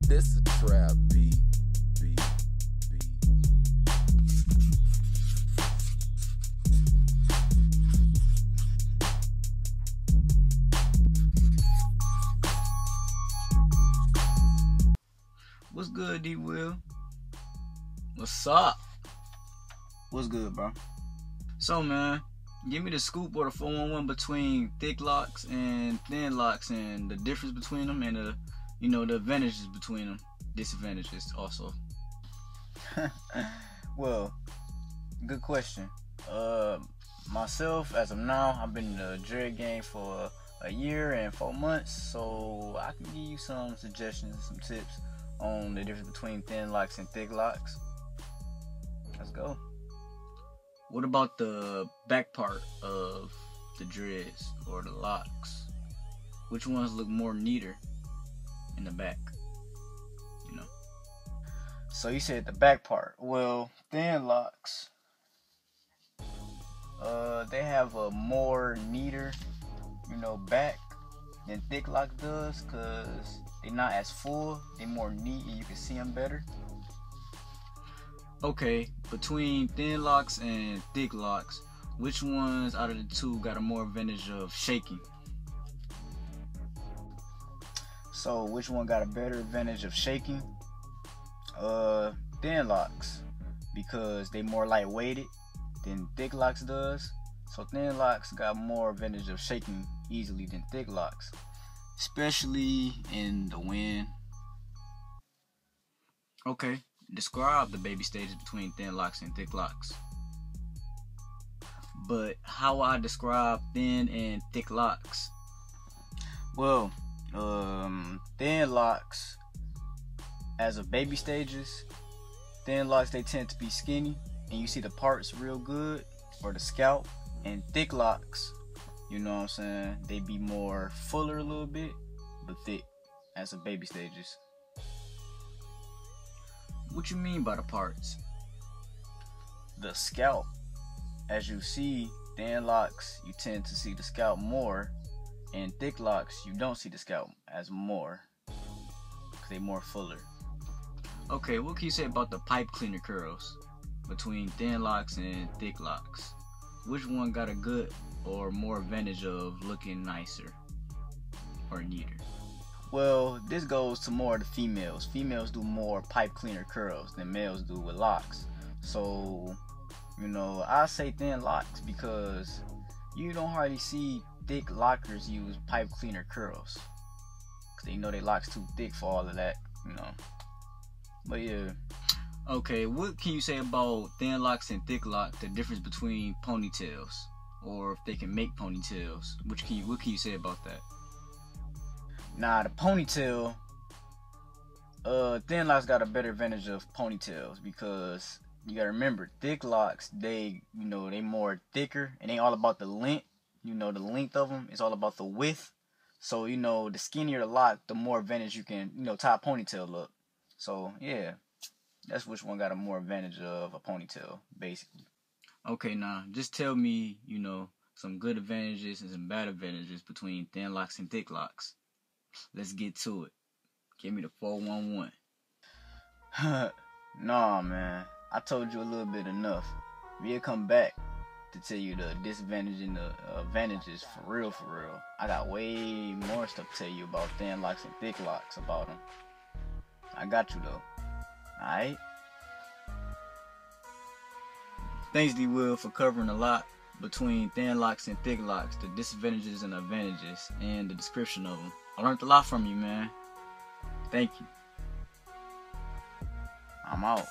This a trap beat. What's good, D Will? What's up? What's good, bro? So, man, give me the scoop or the 411 between thick locks and thin locks, and the difference between them, and the advantages between them, disadvantages also. Well, good question. Myself, as of now, I've been in the dread game for a year and 4 months, so I can give you some suggestions and some tips on the difference between thin locks and thick locks. Let's go. What about the back part of the dreads or the locks? Which ones look more neater in the back? So you said the back part. Well, thin locks, they have a more neater, back than thick locks does, cause they're not as full. They're more neat and you can see them better. Okay, between thin locks and thick locks, which ones out of the two got a more advantage of shaking? So which one got a better advantage of shaking? Thin locks, because they more lightweighted than thick locks does. So thin locks got more advantage of shaking easily than thick locks, especially in the wind. Okay, describe the baby stages between thin locks and thick locks. But how I describe thin and thick locks? Well, thin locks, as of baby stages, thin locks, they tend to be skinny and you see the parts real good, or the scalp. And thick locks, they be more fuller a little bit, but thick as of baby stages. What you mean by the parts? The scalp, as you see, thin locks, you tend to see the scalp more, and thick locks, you don't see the scalp as more, because they more fuller. Okay, what can you say about the pipe cleaner curls between thin locks and thick locks? Which one got a good or more advantage of looking nicer or neater? Well, this goes to more of the females. Females do more pipe cleaner curls than males do with locks. So, I say thin locks because you don't hardly see thick lockers use pipe cleaner curls, because they know their locks too thick for all of that, But yeah. Okay, what can you say about thin locks and thick locks, the difference between ponytails, or if they can make ponytails? What can you say about that? Nah, the ponytail, thin locks got a better advantage of ponytails, because you gotta remember, thick locks, they more thicker, and they all about the length. The length of them is all about the width. So, the skinnier the lock, the more advantage you can, tie a ponytail up. So, yeah, that's which one got a more advantage of a ponytail, basically. Okay, now, just tell me, some good advantages and some bad advantages between thin locks and thick locks. Let's get to it. Give me the 411. Nah, man. I told you a little bit enough. We'll come back to tell you the disadvantages and the advantages for real. I got way more stuff to tell you about thin locks and thick locks about them. I got you, though. Alright? Thanks, D Will, for covering a lot between thin locks and thick locks, the disadvantages and advantages, and the description of them. I learned a lot from you, man. Thank you. I'm out.